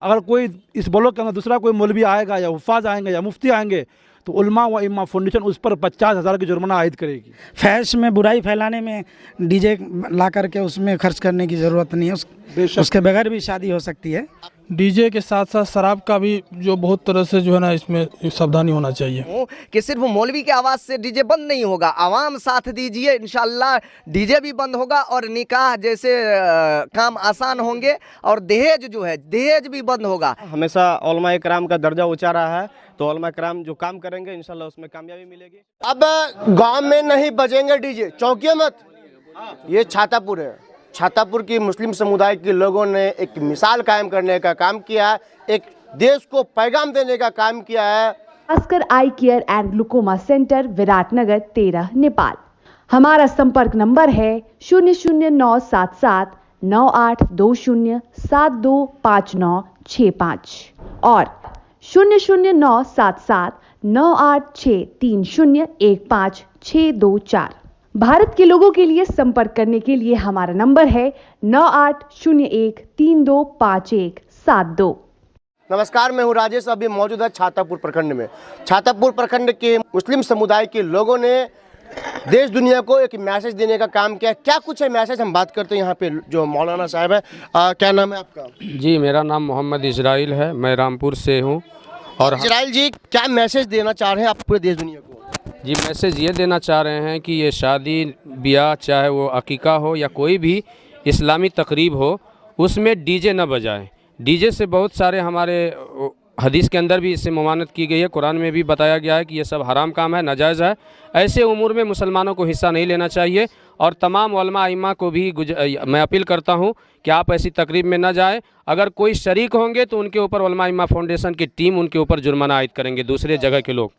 अगर कोई इस ब्लॉक के अंदर दूसरा कोई मौलवी आएगा या हुफ़ाज़ आएंगे या मुफ्ती आएंगे तो उलमा व इम्मा फाउंडेशन उस पर 50,000 की जुर्माना आयद करेगी। फैश में बुराई फैलाने में डीजे ला करके उसमें खर्च करने की ज़रूरत नहीं है, उसके बगैर भी शादी हो सकती है। डीजे के साथ साथ शराब का भी जो बहुत तरह से जो है ना इसमें सावधानी होना चाहिए कि सिर्फ मौलवी की आवाज़ से डीजे बंद नहीं होगा, आवाम साथ दीजिए, इंशाल्लाह डीजे भी बंद होगा और निकाह जैसे काम आसान होंगे और दहेज जो है दहेज भी बंद होगा। हमेशा उलमा इकराम का दर्जा ऊंचा रहा है, तो उलमा इकराम जो काम करेंगे इंशाल्लाह उसमें कामयाबी मिलेगी। अब गांव में नहीं बजेंगे डीजे, चौंकिए मत। ये छातापुर है, छातापुर की मुस्लिम समुदाय के लोगों ने एक मिसाल कायम करने का काम किया है, एक देश को पैगाम देने का काम किया है। Bhaskar eye care and glaucoma centre, Biratnagar 13, Nepal. हमारा संपर्क नंबर है 00977 9820 725965 और 00977 9863015624। भारत के लोगों के लिए संपर्क करने के लिए हमारा नंबर है 9801325172। नमस्कार, मैं हूँ राजेश। अभी मौजूद है छातापुर प्रखंड में। छातापुर प्रखंड के मुस्लिम समुदाय के लोगों ने देश दुनिया को एक मैसेज देने का काम किया। क्या कुछ है मैसेज, हम बात करते हैं। यहाँ पे जो मौलाना साहब है, क्या नाम है आपका? जी, मेरा नाम मोहम्मद इजराइल है, मैं रामपुर से हूँ। और इजराइल जी, क्या मैसेज देना चाह रहे हैं आप पूरे देश दुनिया को? जी, मैसेज ये देना चाह रहे हैं कि ये शादी ब्याह, चाहे वो अकीका हो या कोई भी इस्लामी तकरीब हो, उसमें डीजे न बजाएं। डीजे से बहुत सारे हमारे हदीस के अंदर भी इससे ममानत की गई है, कुरान में भी बताया गया है कि ये सब हराम काम है, नाजायज़ है। ऐसे उमूर में मुसलमानों को हिस्सा नहीं लेना चाहिए और तमाम उलमा इम्मा को भी मैं अपील करता हूँ कि आप ऐसी तकरीब में न जाएं। अगर कोई शरीक होंगे तो उनके ऊपर उलमा इम्मा फाउंडेशन की टीम उनके ऊपर जुर्माना आयद करेंगे, दूसरे जगह के लोग।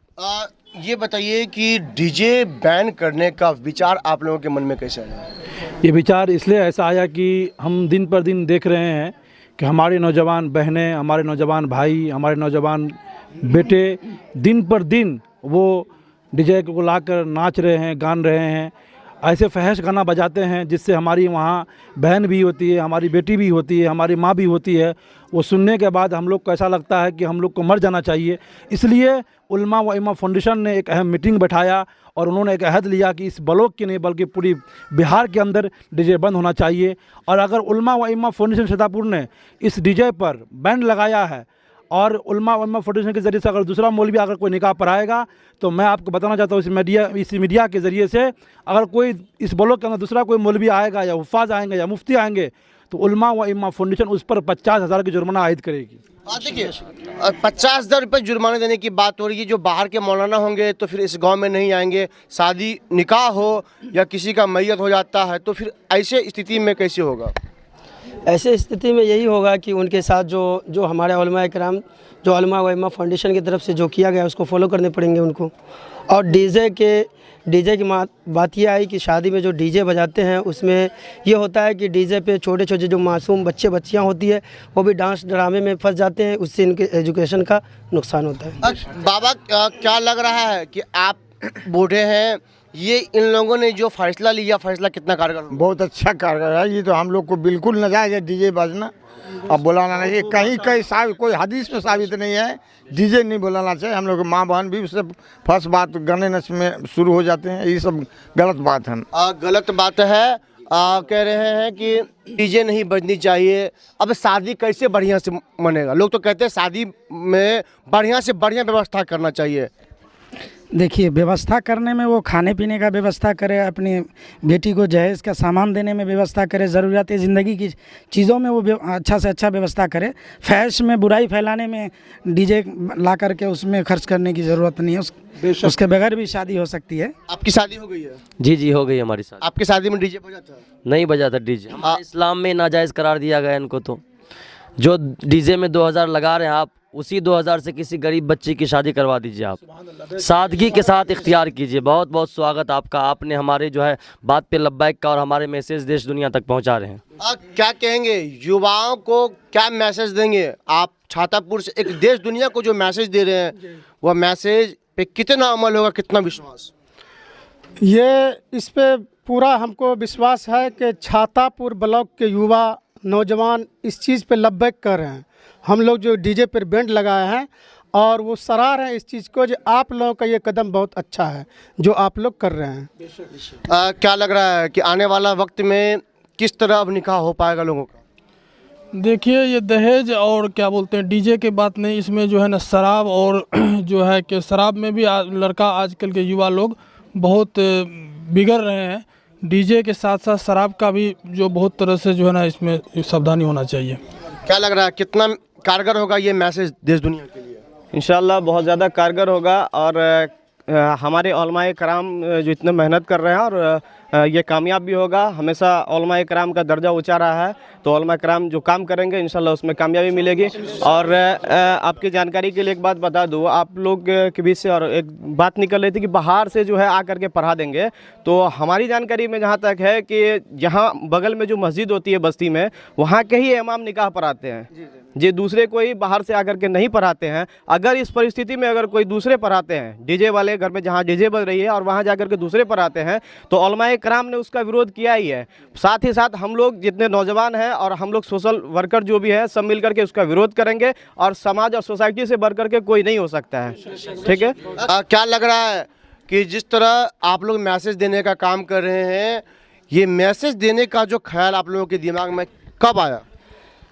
ये बताइए कि डीजे बैन करने का विचार आप लोगों के मन में कैसे आया? ये विचार इसलिए ऐसा आया कि हम दिन पर दिन देख रहे हैं कि हमारे नौजवान बहनें, हमारे नौजवान भाई, हमारे नौजवान बेटे दिन पर दिन वो डीजे को लाकर नाच रहे हैं, गान रहे हैं, ऐसे फहश गाना बजाते हैं जिससे हमारी वहाँ बहन भी होती है, हमारी बेटी भी होती है, हमारी माँ भी होती है। वो सुनने के बाद हम लोग को ऐसा लगता है कि हम लोग को मर जाना चाहिए। इसलिए उलमा व इमा फाउंडेशन ने एक अहम मीटिंग बैठाया और उन्होंने एक अहद लिया कि इस ब्लॉक की नहीं बल्कि पूरी बिहार के अंदर डीजे बंद होना चाहिए। और अगर उलमा व इमा फाउंडेशन छातापुर ने इस डीजे पर बैन लगाया है और उलमा व इमा फाउंडेशन के ज़रिए से अगर दूसरा मौलवी अगर कोई निकाह पढ़ाएगा तो मैं आपको बताना चाहता हूँ इस मीडिया के ज़रिए से, अगर कोई इस ब्लॉक के अंदर दूसरा कोई मौलवी आएगा या हुफ़ाज़ आएंगे या मुफ्ती आएंगे तो उलमा व इमा फाउंडेशन उस पर 50,000 की जुर्माना आयद करेगी। देखिए, 50,000 रुपये जुर्माना देने की बात हो रही है। जो बाहर के मौलाना होंगे तो फिर इस गांव में नहीं आएंगे, शादी निकाह हो या किसी का मैयत हो जाता है तो फिर ऐसे स्थिति में कैसे होगा? ऐसे स्थिति में यही होगा कि उनके साथ जो हमारे उलमा इकराम, जो उलमा व इम्मा फाउंडेशन की तरफ से जो किया गया उसको फॉलो करने पड़ेंगे उनको। और डीजे की बात यह आई कि शादी में जो डीजे बजाते हैं उसमें ये होता है कि डीजे पे छोटे छोटे जो मासूम बच्चे बच्चियां होती है वो भी डांस ड्रामे में फंस जाते हैं, उससे इनके एजुकेशन का नुकसान होता है। बाबा, क्या लग रहा है कि आप बूढ़े हैं, ये इन लोगों ने जो फैसला लिया, फैसला कितना कारगर? बहुत अच्छा कारगर है। ये तो हम लोग को बिल्कुल नाजायज़ है डीजे बजना, अब बुलाना नहीं। कहीं कोई हदीस में साबित नहीं है डीजे नहीं बुलाना चाहिए। हम लोग माँ बहन भी उससे फर्स्ट बात गाने नच में शुरू हो जाते हैं, ये सब गलत बात है। गलत बात है। कह रहे हैं कि डीजे नहीं बजनी चाहिए। अब शादी कैसे बढ़िया से मनेगा? लोग तो कहते हैं शादी में बढ़िया से बढ़िया व्यवस्था करना चाहिए। देखिए, व्यवस्था करने में वो खाने पीने का व्यवस्था करे, अपनी बेटी को जहेज़ का सामान देने में व्यवस्था करे, ज़रूरियात ज़िंदगी की चीज़ों में वो अच्छा से अच्छा व्यवस्था करे। फैश में बुराई फैलाने में डीजे ला करके उसमें खर्च करने की ज़रूरत नहीं है, उसके बगैर भी शादी हो सकती है। आपकी शादी हो गई है? जी हो गई हमारी शादी। आपकी शादी में डीजे बजा था? नहीं बजा था डीजे, इस्लाम में नाजायज़ करार दिया गया इनको। तो जो डीजे में 2000 लगा रहे हैं आप, उसी 2000 से किसी गरीब बच्ची की शादी करवा दीजिए। आप सादगी के साथ इख्तियार कीजिए। बहुत बहुत स्वागत आपका, आपने हमारे जो है बात पे लब्बैक का और हमारे मैसेज देश दुनिया तक पहुंचा रहे हैं। क्या कहेंगे युवाओं को, क्या मैसेज देंगे आप छातापुर से? एक देश दुनिया को जो मैसेज दे रहे हैं वह मैसेज पे कितना अमल होगा, कितना विश्वास? ये इस पे पूरा हमको विश्वास है कि छातापुर ब्लॉक के युवा नौजवान इस चीज़ पे लब्बैक कर रहे हैं। हम लोग जो डीजे पर बैंड लगाए हैं और वो सराह रहे हैं इस चीज़ को, जो आप लोगों का ये कदम बहुत अच्छा है जो आप लोग कर रहे हैं। क्या लग रहा है कि आने वाला वक्त में किस तरह अब निकाह हो पाएगा लोगों का? देखिए, ये दहेज और क्या बोलते हैं डीजे के बात नहीं, इसमें जो है ना शराब और जो है कि शराब में भी लड़का आजकल के युवा लोग बहुत बिगड़ रहे हैं। डीजे के साथ साथ शराब का भी जो बहुत तरह से जो है ना इसमें सावधानी होना चाहिए। क्या लग रहा है कितना कारगर होगा ये मैसेज देश दुनिया के लिए? इंशाल्लाह बहुत ज़्यादा कारगर होगा और हमारे उलमाए कराम जो इतने मेहनत कर रहे हैं और ये कामयाब भी होगा। हमेशा उलमाए कराम का दर्जा ऊंचा रहा है, तो उलमाए कराम जो काम करेंगे इंशाल्लाह उसमें कामयाबी मिलेगी। और आपकी जानकारी के लिए एक बात बता दूँ, आप लोग के बीच से और एक बात निकल रही थी कि बाहर से जो है आकर के पढ़ा देंगे, तो हमारी जानकारी में जहाँ तक है कि जहाँ बगल में जो मस्जिद होती है बस्ती में, वहाँ के ही इमाम निकाह पढ़ाते हैं जी, दूसरे कोई बाहर से आकर के नहीं पढ़ाते हैं। अगर इस परिस्थिति में अगर कोई दूसरे पढ़ाते हैं, डीजे वाले घर में जहाँ डीजे बज रही है और वहाँ जाकर के दूसरे पढ़ाते हैं, तो उलमाए कराम ने उसका विरोध किया ही है। साथ ही साथ हम लोग जितने नौजवान हैं और हम लोग सोशल वर्कर जो भी है सब मिल करके उसका विरोध करेंगे और समाज और सोसाइटी से बढ़ करके कोई नहीं हो सकता है। ठीक है। क्या लग रहा है कि जिस तरह आप लोग मैसेज देने का काम कर रहे हैं, ये मैसेज देने का जो ख्याल आप लोगों के दिमाग में कब आया?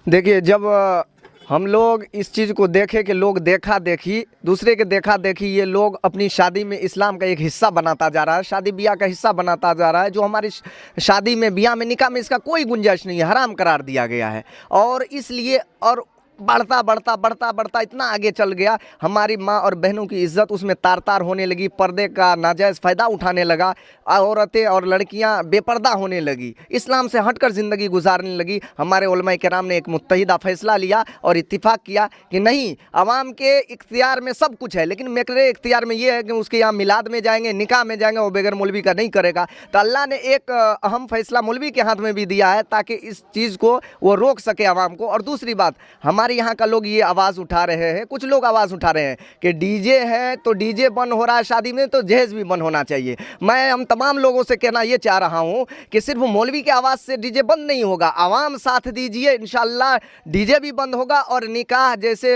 देखिए, जब हम लोग इस चीज़ को देखे कि लोग देखा देखी, दूसरे के देखा देखी ये लोग अपनी शादी में इस्लाम का एक हिस्सा बनाता जा रहा है, शादी ब्याह का हिस्सा बनाता जा रहा है, जो हमारी शादी में ब्याह में निकाह में इसका कोई गुंजाइश नहीं है, हराम करार दिया गया है। और इसलिए और बढ़ता बढ़ता बढ़ता बढ़ता इतना आगे चल गया, हमारी माँ और बहनों की इज्जत उसमें तार तार होने लगी, पर्दे का नाजायज़ फ़ायदा उठाने लगा, औरतें और लड़कियां बेपर्दा होने लगी, इस्लाम से हटकर ज़िंदगी गुजारने लगी। हमारे उलमाए किराम ने एक मुत्तहिदा फ़ैसला लिया और इत्तिफाक किया कि नहीं, अवाम के इख्तियार में सब कुछ है, लेकिन मेरे इख्तियार में ये है कि उसके यहाँ मिलाद में जाएंगे, निकाह में जाएंगे, वो बगैर मौलवी का नहीं करेगा। तो अल्लाह ने एक अहम फ़ैसला मौलवी के हाथ में भी दिया है ताकि इस चीज़ को वो रोक सके अवाम को। और दूसरी बात, हमारे यहाँ का लोग ये आवाज़ उठा रहे हैं, कुछ लोग आवाज़ उठा रहे हैं कि डीजे है तो डीजे बंद हो रहा है शादी में, तो जहेज भी बंद होना चाहिए। मैं हम तमाम लोगों से कहना ये चाह रहा हूँ कि सिर्फ मौलवी की आवाज़ से डीजे बंद नहीं होगा, आवाम साथ दीजिए, इंशाल्लाह डीजे भी बंद होगा और निकाह जैसे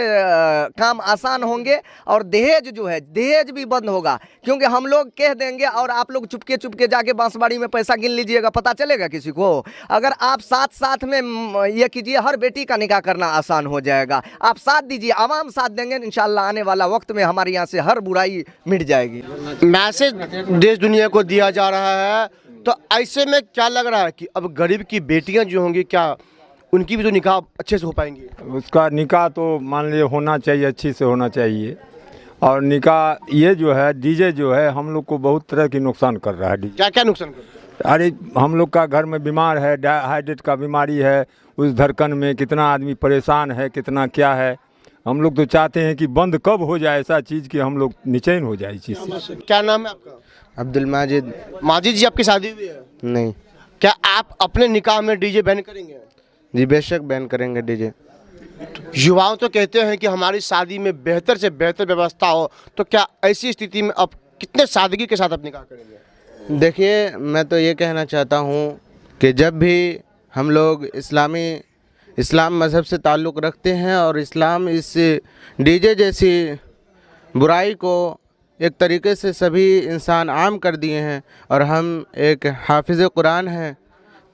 काम आसान होंगे और दहेज जो है दहेज भी बंद होगा। क्योंकि हम लोग कह देंगे और आप लोग चुपके चुपके जाके बांसबाड़ी में पैसा गिन लीजिएगा, पता चलेगा किसी को? अगर आप साथ साथ में ये कीजिए, हर बेटी का निकाह करना आसान हो जाएगा। आप साथ दीजिए, आवाम साथ देंगे, इंशाल्लाह आने वाला वक्त में हमारे यहाँ से हर बुराई मिट जाएगी। मैसेज देश दुनिया को दिया जा रहा है, तो ऐसे में क्या लग रहा है कि अब गरीब की बेटियां जो होंगी, क्या उनकी भी तो निकाह अच्छे से हो पाएंगी? उसका निकाह तो मान लीजिए होना चाहिए, अच्छी से होना चाहिए। और निकाह ये जो है डीजे जो है हम लोग को बहुत तरह की नुकसान कर रहा है। क्या क्या नुकसान कर रहा है? अरे हम लोग का घर में बीमार है, हार्ट का बीमारी है, उस धड़कन में कितना आदमी परेशान है, कितना क्या है। हम लोग तो चाहते हैं कि बंद कब हो जाए ऐसा चीज़ कि हम लोग निचैन हो जाए इस चीज़ से। क्या नाम है आपका? अब्दुल माजिद। माजिद जी, आपकी शादी हुई है? नहीं। क्या आप अपने निकाह में डीजे बैन करेंगे? जी बेशक बैन करेंगे डीजे। युवाओं तो कहते हैं कि हमारी शादी में बेहतर से बेहतर व्यवस्था हो, तो क्या ऐसी स्थिति में अब कितने सादगी के साथ आप निकाह करेंगे? देखिए, मैं तो ये कहना चाहता हूँ कि जब भी हम लोग इस्लाम मज़हब से ताल्लुक़ रखते हैं और इस्लाम इस डीजे जैसी बुराई को एक तरीके से सभी इंसान आम कर दिए हैं और हम एक हाफिज़ कुरान हैं,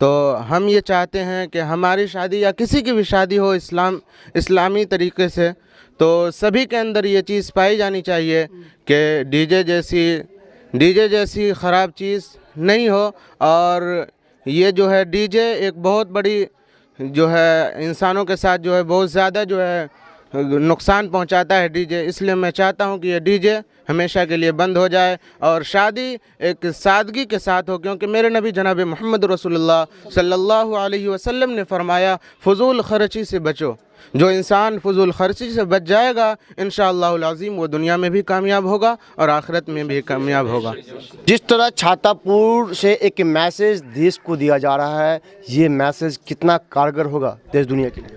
तो हम ये चाहते हैं कि हमारी शादी या किसी की भी शादी हो इस्लामी तरीके से, तो सभी के अंदर ये चीज़ पाई जानी चाहिए कि डीजे जैसी ख़राब चीज़ नहीं हो। और ये जो है डीजे एक बहुत बड़ी जो है इंसानों के साथ जो है बहुत ज़्यादा जो है नुकसान पहुंचाता है डीजे। इसलिए मैं चाहता हूं कि ये डीजे हमेशा के लिए बंद हो जाए और शादी एक सादगी के साथ हो, क्योंकि मेरे नबी जनाब मोहम्मद रसूलुल्लाह सल्लल्लाहु अलैहि वसल्लम ने फरमाया, फ़ुज़ूल ख़र्ची से बचो। जो इंसान फजूल खर्ची से बच जाएगा इंशाअल्लाहुल अज़ीम वो दुनिया में भी कामयाब होगा और आखिरत में भी कामयाब होगा। जिस तरह छातापुर से एक मैसेज देश को दिया जा रहा है, ये मैसेज कितना कारगर होगा देश दुनिया के लिए?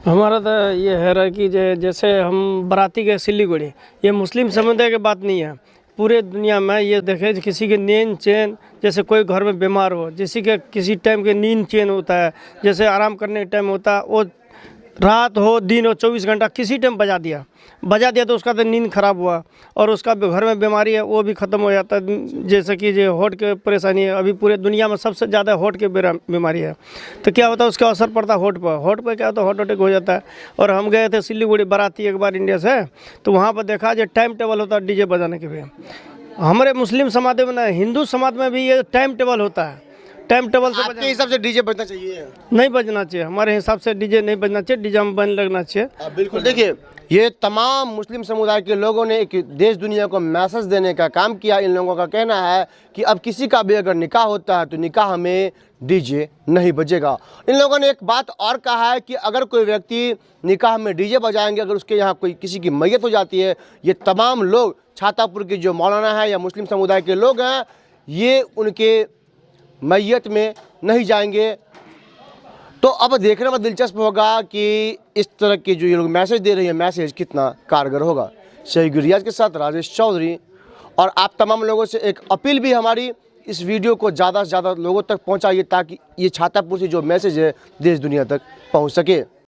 हमारा तो ये है कि जैसे हम बाराती गए सिल्लीगुड़ी, ये मुस्लिम समुदाय की बात नहीं है, पूरे दुनिया में ये देखे किसी के नींद चैन, जैसे कोई घर में बीमार हो, किसी के किसी टाइम के नींद चैन होता है, जैसे आराम करने का टाइम होता है, वो रात हो दिन हो 24 घंटा किसी टाइम बजा दिया तो उसका तो नींद खराब हुआ और उसका घर में बीमारी है वो भी ख़त्म हो जाता है। जैसे कि जो होठ के परेशानी है, अभी पूरे दुनिया में सबसे ज़्यादा होठ की बीमारी है, तो क्या होता है उसका असर पड़ता है होठ पर क्या होता है, हार्ट अटैक हो जाता है। और हम गए थे सिलीगुड़ी बाराती एक बार इंडिया से, तो वहाँ पर देखा जो टाइम टेबल होता है डीजे बजाने के भी। हमारे मुस्लिम समाज में ना, हिंदू समाज में भी ये टाइम टेबल होता है। टाइम टेबल से आपके हिसाब से डीजे बजना चाहिए? नहीं बजना चाहिए, हमारे हिसाब से डीजे नहीं बजना चाहिए, डीजे में बंद लगना चाहिए। बिल्कुल। देखिए ये तमाम मुस्लिम समुदाय के लोगों ने एक देश दुनिया को मैसेज देने का काम किया। इन लोगों का कहना है कि अब किसी का भी अगर निकाह होता है तो निकाह में डीजे नहीं बजेगा। इन लोगों ने एक बात और कहा है कि अगर कोई व्यक्ति निकाह में डीजे बजाएंगे, अगर उसके यहाँ कोई किसी की मैयत हो जाती है, ये तमाम लोग छातापुर के जो मौलाना है या मुस्लिम समुदाय के लोग हैं, ये उनके मैयत में नहीं जाएंगे। तो अब देखने में दिलचस्प होगा कि इस तरह के जो ये लोग मैसेज दे रहे हैं, मैसेज कितना कारगर होगा। शहीद रियाज के साथ राजेश चौधरी। और आप तमाम लोगों से एक अपील भी हमारी, इस वीडियो को ज़्यादा से ज़्यादा लोगों तक पहुंचाइए ताकि ये छातापुर से जो मैसेज है देश दुनिया तक पहुंच सके।